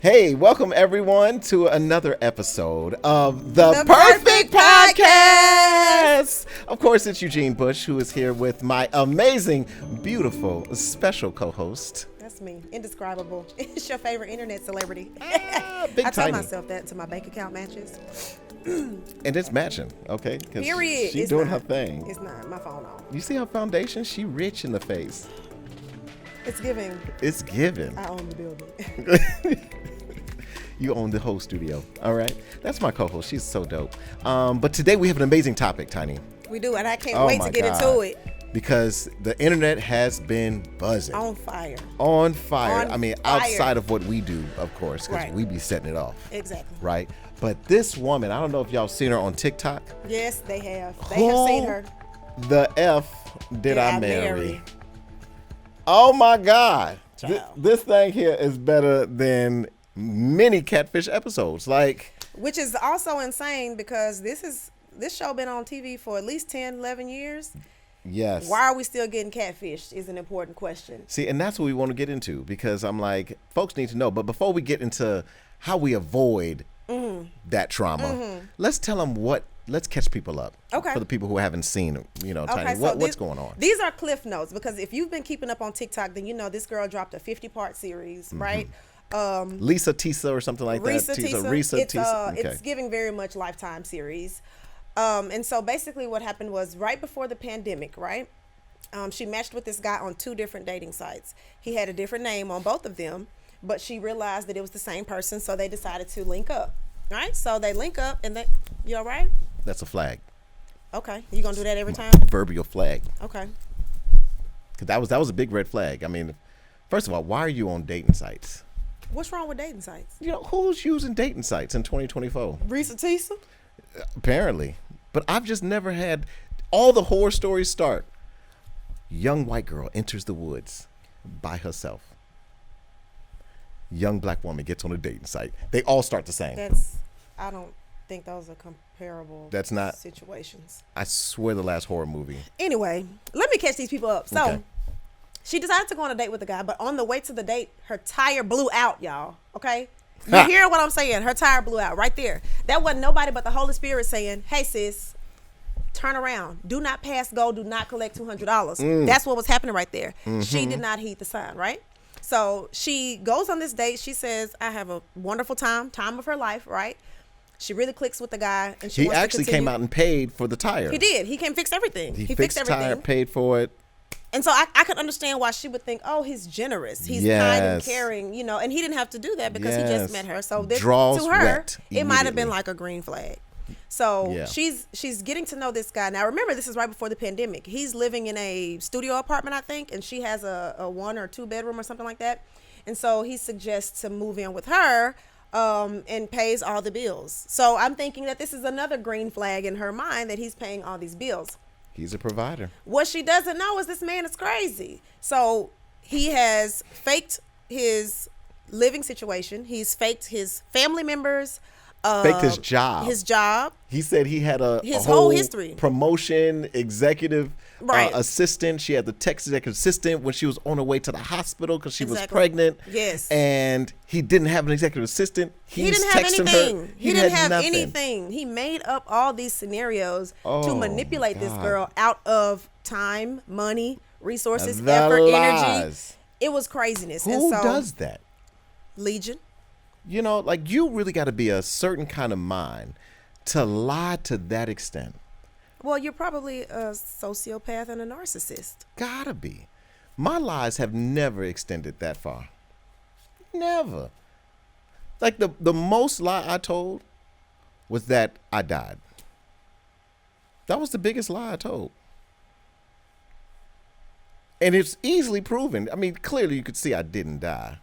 Hey, welcome everyone to another episode of the Perfect Podcast. Of course, it's Eugene Bush who is here with my amazing, beautiful, special co-host. That's me. Indescribable. It's your favorite internet celebrity. Big I Tiny. tell myself that until my bank account matches. And it's matching, okay? 'Cause Period. She's It's doing not. her thing. It's not. My phone on. You see her foundation? She rich in the face. It's giving. It's given. I own the building. You own the whole studio. All right. That's my co-host. She's so dope. But today we have an amazing topic, Tiny. We do, and I can't Oh wait my to get God. into it. Because the internet has been buzzing. On fire. On fire. On I mean, fire. outside of what we do, of course, because Right. we be setting it off. Exactly. Right? But this woman, I don't know if y'all seen her on TikTok. Yes, they have. They have seen her. The F did Yeah, I I marry? marry. Oh my God. Child. This thing here is better than many Catfish episodes. Like, Which is also insane because this show been on TV for at least 10, 11 years. yes. Why are we still getting catfished is an important question. See, and that's what we want to get into because I'm like, folks need to know. But before we get into how we avoid that trauma, let's tell them let's catch people up. Okay. For the people who haven't seen, Tiny, what's going on? These are cliff notes because if you've been keeping up on TikTok, then you know this girl dropped a 50-part series, right? Lisa Tisa or something like that. Risa. Okay. It's giving very much Lifetime series. And so basically what happened was right before the pandemic, right? She matched with this guy on 2 different dating sites. He had a different name on both of them, but she realized that it was the same person, so they decided to link up. Right? So they link up and you all right? That's a flag. Okay. You gonna do that every time? Proverbial flag. Okay. 'Cause that was a big red flag. I mean, first of all, why are you on dating sites? What's wrong with dating sites? Who's using dating sites in 2024? Risa Tisa? Apparently. But I've just never had all the horror stories start. Young white girl enters the woods by herself. Young black woman gets on a dating site. They all start the same. I don't think those are comparable That's not- situations. I swear the last horror movie. Anyway, let me catch these people up. So Okay. she decided to go on a date with the guy, but on the way to the date, her tire blew out, y'all. Okay? You Ha. hear what I'm saying? Her tire blew out right there. That wasn't nobody but the Holy Spirit saying, hey, sis, turn around. Do not pass go. Do not collect $200. That's what was happening right there. She did not heed the sign, right? So she goes on this date. She says, I have a wonderful time of her life, right? She really clicks with the guy. And she He wants to actually continue. came out and paid for the tire. He did. He came fix everything. He fixed fixed the everything. tire, paid for it. And so I could understand why she would think, oh, he's generous. He's kind and Yes. caring, And he didn't have to do that because he Yes. just met her. So this, Draws to her, wet it might have immediately. been like a green flag. So Yeah. she's getting to know this guy. Now, remember, this is right before the pandemic. He's living in a studio apartment, I think, and she has a 1 or 2 bedroom or something like that. And so he suggests to move in with her and pays all the bills. So I'm thinking that this is another green flag in her mind that he's paying all these bills. He's a provider. What she doesn't know is this man is crazy. So he has faked his living situation. He's faked his family members. Faked his job. His job. He said he had His a whole history. promotion, executive Right. assistant. She had the tech executive assistant when she was on her way to the hospital because she was Exactly. pregnant. Yes. And he didn't have an executive assistant. He He's didn't have texting anything. her. He didn't had have nothing. anything. He made up all these scenarios to Oh, manipulate this God. girl out of time, money, resources, The effort, energy. lies. It was craziness. Who and so, does that? Legion. Like you really got to be a certain kind of mind to lie to that extent. Well, you're probably a sociopath and a narcissist. Gotta be. My lies have never extended that far. Never. Like the most lie I told was that I died. That was the biggest lie I told. And it's easily proven. I mean, clearly you could see I didn't die.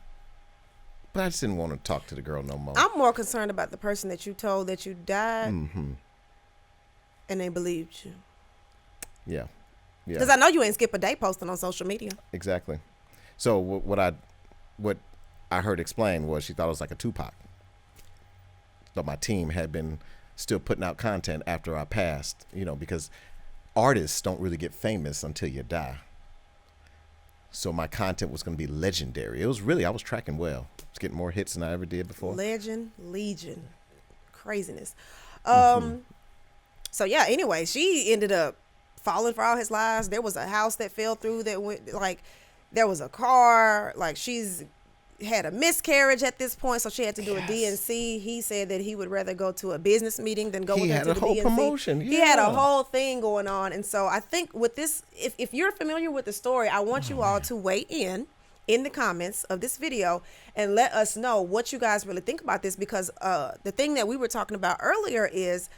But I just didn't want to talk to the girl no more. I'm more concerned about the person that you told that you died and they believed you. Yeah. Because I know you ain't skip a day posting on social media. Exactly. So what I heard explained was she thought it was like a Tupac. But my team had been still putting out content after I passed, because artists don't really get famous until you die. So my content was going to be legendary. It was really, I was tracking well. I was getting more hits than I ever did before. Legion. Craziness. So yeah, anyway, she ended up falling for all his lies. There was a house that fell through that went, like, there was a car, like, she's had a miscarriage at this point, so she had to do a DNC. He said that he would rather go to a business meeting than go with her to the DNC. He had a whole promotion. He had a whole thing going on. And so I think with this, if you're familiar with the story, I want you all to weigh in the comments of this video and let us know what you guys really think about this, because the thing that we were talking about earlier is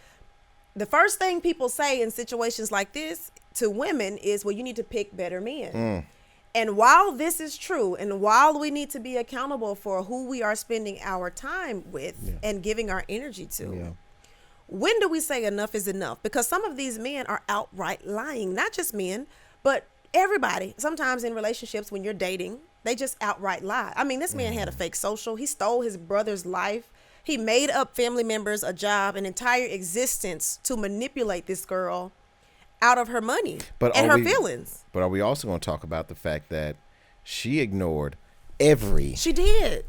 the first thing people say in situations like this to women is, well, you need to pick better men. And while this is true, and while we need to be accountable for who we are spending our time with and giving our energy to, when do we say enough is enough? Because some of these men are outright lying, not just men, but everybody. Sometimes in relationships, when you're dating, they just outright lie. I mean, this man had a fake social. He stole his brother's life. He made up family members, a job, an entire existence to manipulate this girl out of her money and her feelings. But are we also going to talk about the fact that she ignored every she did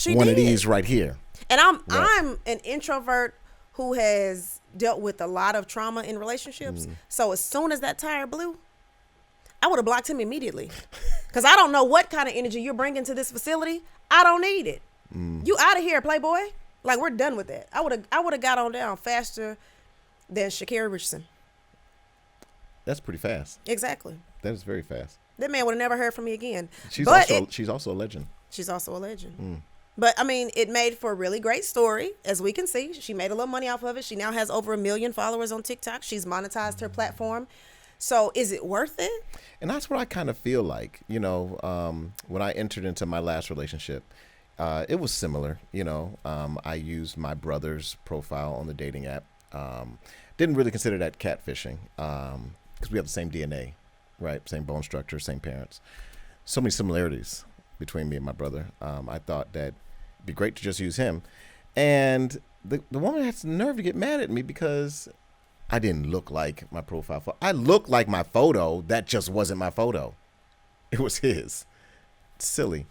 one of these right here? And I'm an introvert who has dealt with a lot of trauma in relationships. So as soon as that tire blew, I would have blocked him immediately, because I don't know what kind of energy you're bringing to this facility. I don't need it. You out of here, playboy. Like, we're done with that. I would have got on down faster than Sha'Carri Richardson. That's pretty fast. Exactly. That is very fast. That man would have never heard from me again. She's also a legend. She's also a legend. But I mean, it made for a really great story. As we can see, she made a little money off of it. She now has over 1 million followers on TikTok. She's monetized her platform. So is it worth it? And that's what I kind of feel like, you know, when I entered into my last relationship, it was similar. You know, I used my brother's profile on the dating app. Didn't really consider that catfishing. Because we have the same DNA, right? Same bone structure, same parents. So many similarities between me and my brother. I thought that it'd be great to just use him. And the woman has the nerve to get mad at me because I didn't look like my profile photo. I looked like my photo. That just wasn't my photo. It was his. It's silly.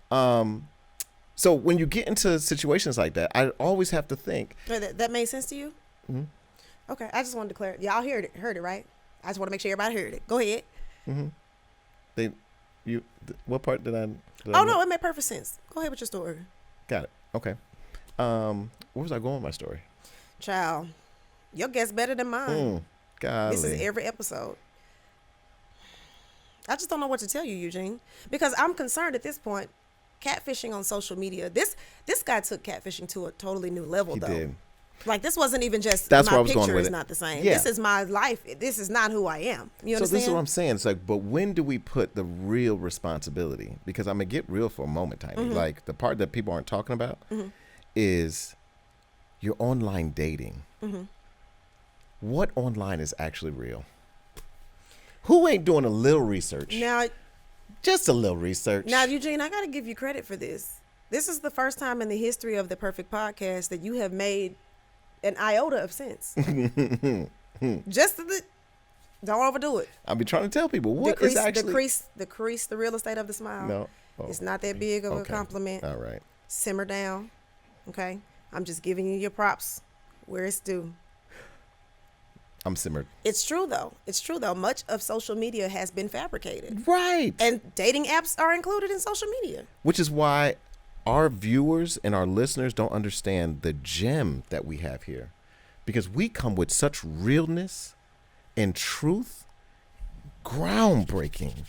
So when you get into situations like that, I always have to think. That made sense to you? Mm-hmm. Okay, I just wanted to clarify. Y'all heard it, right? I just want to make sure everybody heard it. Go ahead. What part did I? No, it made perfect sense. Go ahead with your story. Got it. Okay. Where was I going with my story? Child, your guess better than mine. Golly. This is every episode. I just don't know what to tell you, Eugene, because I'm concerned at this point. Catfishing on social media. This guy took catfishing to a totally new level. He did. Like, this wasn't even just my picture is not the same. Yeah. This is my life. This is not who I am. You understand? So this is what I'm saying. It's like, but when do we put the real responsibility? Because I'm going to get real for a moment, Tiny. Like, the part that people aren't talking about is your online dating. What online is actually real? Who ain't doing a little research? Now, just a little research. Now, Eugene, I got to give you credit for this. This is the first time in the history of the Perfect Podcast that you have made an iota of sense. Just don't overdo it. I'll be trying to tell people what is actually the crease, the real estate of the smile. No, it's not that big of a compliment. All right, simmer down. Okay, I'm just giving you your props where it's due. I'm simmered. It's true though. Much of social media has been fabricated. Right. And dating apps are included in social media. Which is why our viewers and our listeners don't understand the gem that we have here, because we come with such realness and truth, groundbreaking,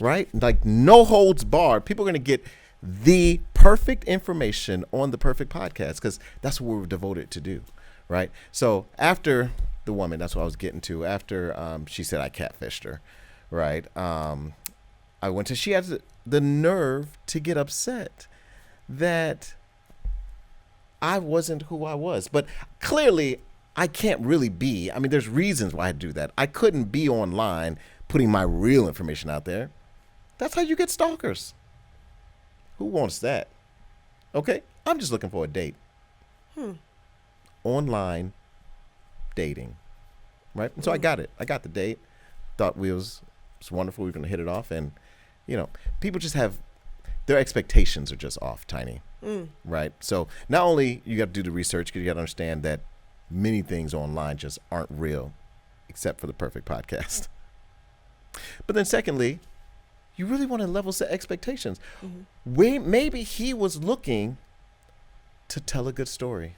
right? Like, no holds barred. People are going to get the perfect information on the Perfect Podcast, because that's what we're devoted to do, right? So after the woman, that's what I was getting to, after she said I catfished her, right? She has the nerve to get upset that I wasn't who I was. But clearly, I can't really be. I mean, there's reasons why I do that. I couldn't be online putting my real information out there. That's how you get stalkers. Who wants that? Okay, I'm just looking for a date. Online dating, right? And so I got it. I got the date. Thought it's wonderful. We were going to hit it off. And you know, people just have their expectations are just off, Tiny. Right? So not only you got to do the research, because you got to understand that many things online just aren't real, except for the Perfect Podcast. But then secondly, you really want to level set expectations. Maybe he was looking to tell a good story.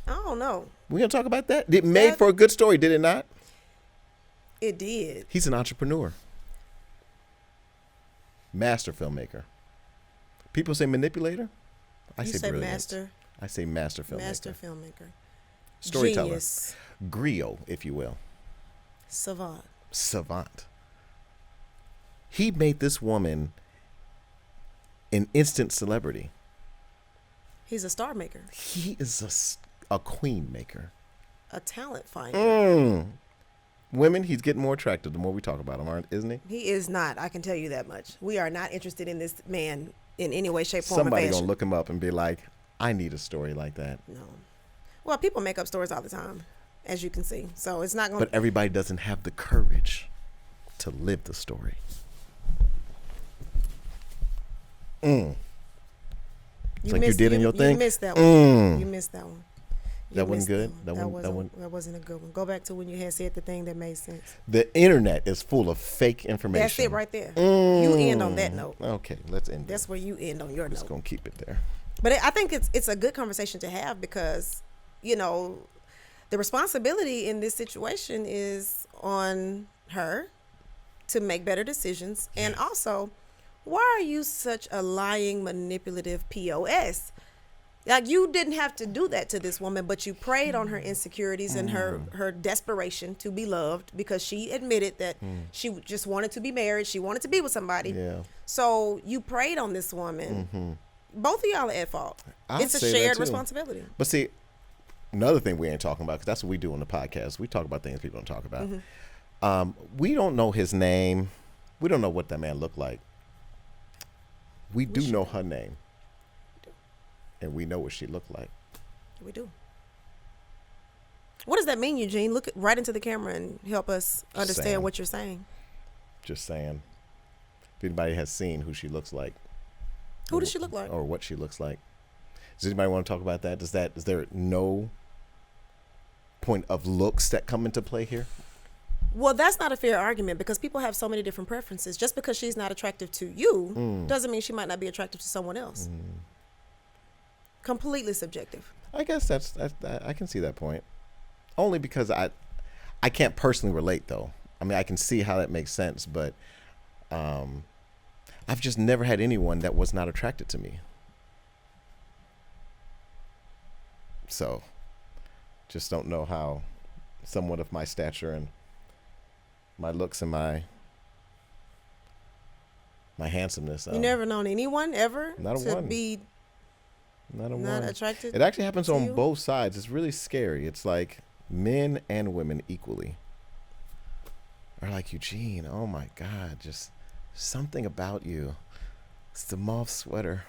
I don't know. We're going to talk about that. It made for a good story, did it not? It did. He's an entrepreneur. Master filmmaker. People say manipulator. I say brilliant. master. I say master filmmaker. Master filmmaker. Storyteller. Genius. Griot, if you will. Savant. He made this woman an instant celebrity. He's a star maker. He is a queen maker. A talent finder. Women, he's getting more attractive the more we talk about him, isn't he? He is not. I can tell you that much. We are not interested in this man in any way, shape, form, or Somebody fashion. gonna look him up and be like, I need a story like that. No. Well, people make up stories all the time, as you can see. So it's not going to... But everybody doesn't have the courage to live the story. It's like you did in your thing? You missed that one. You missed that one. That wasn't good? That wasn't a good one. Go back to when you had said the thing that made sense. The internet is full of fake information. That's it right there. You end on that note. Okay, let's end. That's where you end on your note. Just gonna keep it there. But I think it's a good conversation to have because, you know, the responsibility in this situation is on her to make better decisions. Yes. And also, why are you such a lying, manipulative POS? Like, you didn't have to do that to this woman, but you preyed on her insecurities and her desperation to be loved because she admitted that she just wanted to be married. She wanted to be with somebody. Yeah. So you preyed on this woman. Both of y'all are at fault. It's a shared responsibility. But see, another thing we ain't talking about, because that's what we do on the podcast. We talk about things people don't talk about. We don't know his name. We don't know what that man looked like. We do know her name. And we know what she looked like. We do. What does that mean, Eugene? Look right into the camera and help us understand what you're saying. Just saying. If anybody has seen who she looks like. Who does she look like? Or what she looks like. Does anybody want to talk about that? Is there no point of looks that come into play here? Well, that's not a fair argument because people have so many different preferences. Just because she's not attractive to you doesn't mean she might not be attractive to someone else. Completely subjective. I guess that's I can see that point. Only because I can't personally relate though. I mean, I can see how that makes sense, but I've just never had anyone that was not attracted to me. So, just don't know how someone of my stature and my looks and my handsomeness. You never known anyone ever not to one. be not attracted. It actually happens on both sides. It's really scary. It's like men and women equally are like, Eugene, oh my God, just something about you. It's the mauve sweater.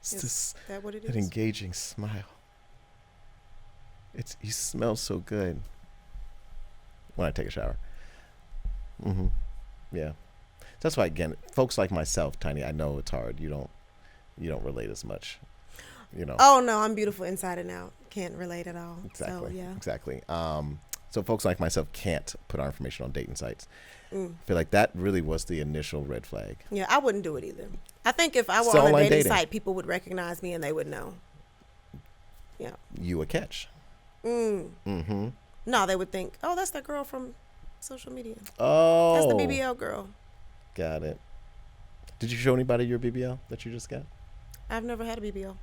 It's that what it an is? engaging smile. You smell so good when I take a shower. Yeah. That's why, again, folks like myself, Tiny, I know it's hard. You don't relate as much, you know. Oh no, I'm beautiful inside and out. Can't relate at all. Exactly. So, yeah. Exactly. So folks like myself can't put our information on dating sites. I feel like that really was the initial red flag. Yeah, I wouldn't do it either. I think if I were on a dating site, people would recognize me and they would know. Yeah. You a catch. No, they would think, oh, that's that girl from social media. Oh. That's the BBL girl. Got it. Did you show anybody your BBL that you just got? I've never had a BBL.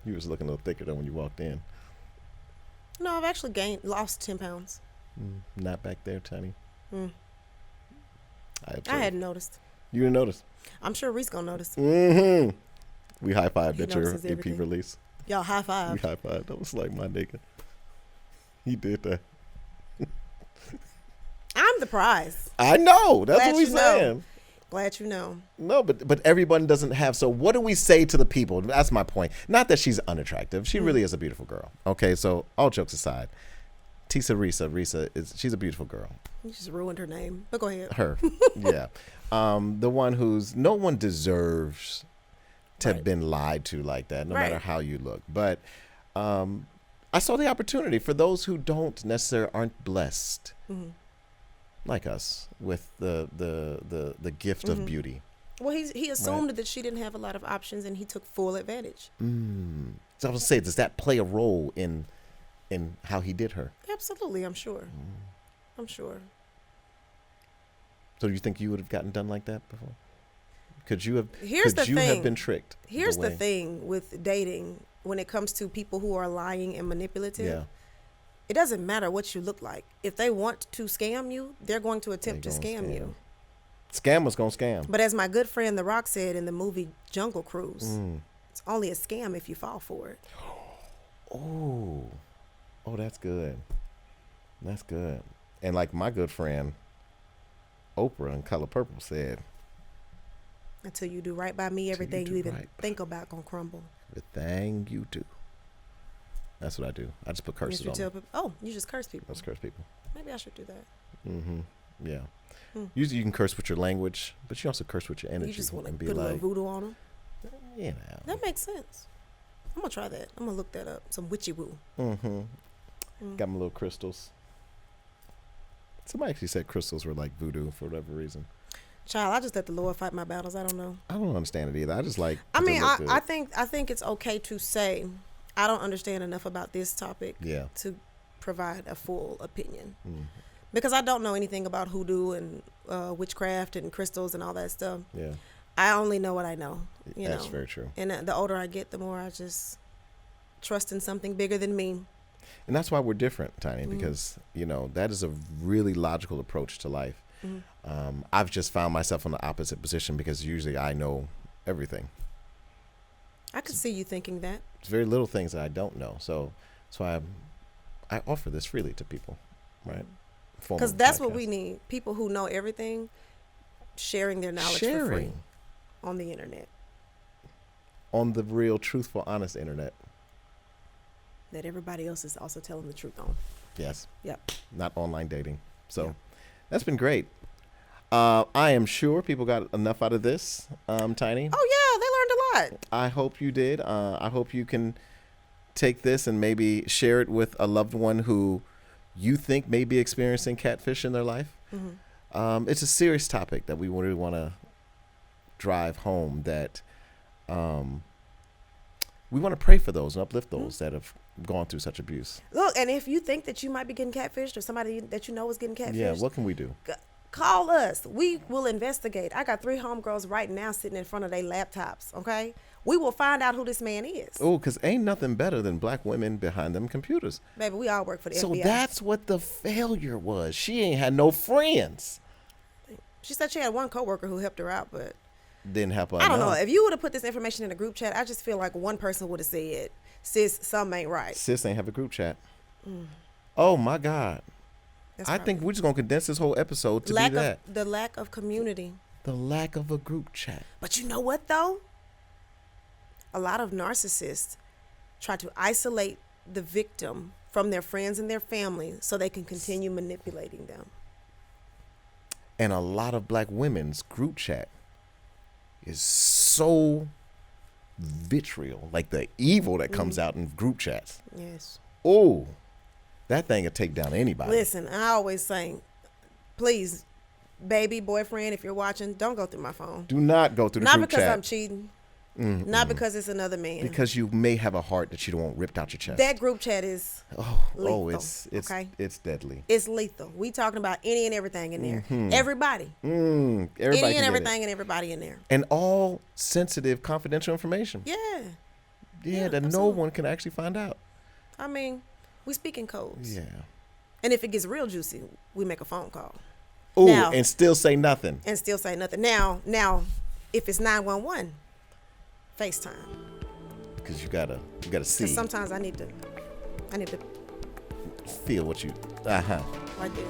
You was looking a little thicker though when you walked in. No, I've actually lost 10 pounds. Not back there, Tiny. I hadn't noticed. You didn't notice? I'm sure Reese gonna notice. We high-fived at your EP release. Y'all high-fived. We high-fived. That was like my nigga. He did that. I'm the prize. I know. That's what we saying. Glad you know. No, but everyone doesn't have. So what do we say to the people? That's my point. Not that she's unattractive. She really is a beautiful girl. Okay, so all jokes aside, Tisa Risa, she's a beautiful girl. You just ruined her name, but go ahead. Her, yeah. The one who's, no one deserves to have been lied to like that, no matter how you look. But I saw the opportunity for those who don't necessarily aren't blessed like us with the gift of beauty. Well, he assumed that she didn't have a lot of options, and he took full advantage. So I was saying, does that play a role in how he did her? Absolutely, I'm sure. I'm sure. So you think you would have gotten done like that before? Could you have? Here's could the you thing. have been tricked? Here's the thing with dating when it comes to people who are lying and manipulative. Yeah. It doesn't matter what you look like. If they want to scam you, they're going to attempt to scam you. Scammers gonna scam. But as my good friend The Rock said in the movie Jungle Cruise, it's only a scam if you fall for it. Oh, that's good. That's good. And like my good friend Oprah in Color Purple said, until you do right by me, everything you even think about gonna crumble. Everything you do. That's what I do. I just put curses on them. Oh, you just curse people. Let's curse people. Maybe I should do that. Yeah. Usually you can curse with your language, but you also curse with your energy. You just want to be put a like, little voodoo on them. You know. That makes sense. I'm gonna try that. I'm gonna look that up. Some witchy woo. Got my little crystals. Somebody actually said crystals were like voodoo for whatever reason. Child, I just let the Lord fight my battles. I don't know. I don't understand it either. I just like. I mean, I think it's okay to say I don't understand enough about this topic. Yeah. To provide a full opinion, because I don't know anything about hoodoo and witchcraft and crystals and all that stuff. Yeah. I only know what I know. That's very true. And the older I get, the more I just trust in something bigger than me. And that's why we're different, Tiny, because, that is a really logical approach to life. I've just found myself in the opposite position because usually I know everything. I could see you thinking that. It's very little things that I don't know. So I offer this freely to people, right? Because that's what we need. People who know everything sharing their knowledge for free on the internet. On the real, truthful, honest internet. That everybody else is also telling the truth on. Yes. Yep. Not online dating. So that's been great. I am sure people got enough out of this, Tiny. Oh, yeah. They learned a lot. I hope you did. I hope you can take this and maybe share it with a loved one who you think may be experiencing catfish in their life. It's a serious topic that we really want to drive home, that we want to pray for those and uplift those that have gone through such abuse. Look, and if you think that you might be getting catfished or somebody that you know is getting catfished. Yeah, what can we do? Call us. We will investigate. I got 3 homegirls right now sitting in front of their laptops, okay? We will find out who this man is. Oh, because ain't nothing better than black women behind them computers. Baby, we all work for the FBI. So that's what the failure was. She ain't had no friends. She said she had one coworker who helped her out, but didn't help her. I don't know. If you would have put this information in a group chat, I just feel like one person would have said, sis, something ain't right. Sis ain't have a group chat. Oh, my God. I think we're just going to condense this whole episode to be that. The lack of community. The lack of a group chat. But you know what, though? A lot of narcissists try to isolate the victim from their friends and their family so they can continue manipulating them. And a lot of black women's group chat is so vitriol, like the evil that comes out in group chats. Yes. Oh, that thing will take down anybody. Listen, I always say, please, baby, boyfriend, if you're watching, don't go through my phone. Do not go through the group chat. Not because I'm cheating. Not because it's another man. Because you may have a heart that you don't want ripped out your chest. That group chat is lethal. It's deadly. It's lethal. We talking about any and everything in there. Everybody. Everybody. Any and everything and everybody in there. And all sensitive, confidential information. Yeah. Yeah, that no one can actually find out. I mean, we speak in codes. Yeah. And if it gets real juicy, we make a phone call. Ooh, and still say nothing. Now, if it's 911, FaceTime. Because you gotta see. Because sometimes I need to feel what you. Right there.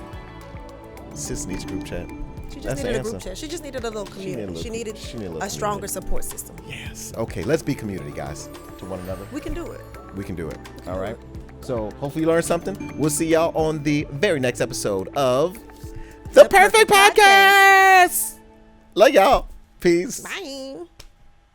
Sis needs group chat. She just needed a group chat. She just needed a little community. She needed a stronger support system. Yes. Okay, let's be community, guys, to one another. We can do it. We can do it. All right. So hopefully you learned something. We'll see y'all on the very next episode of the Perfect Podcast. Love y'all. Peace. Bye.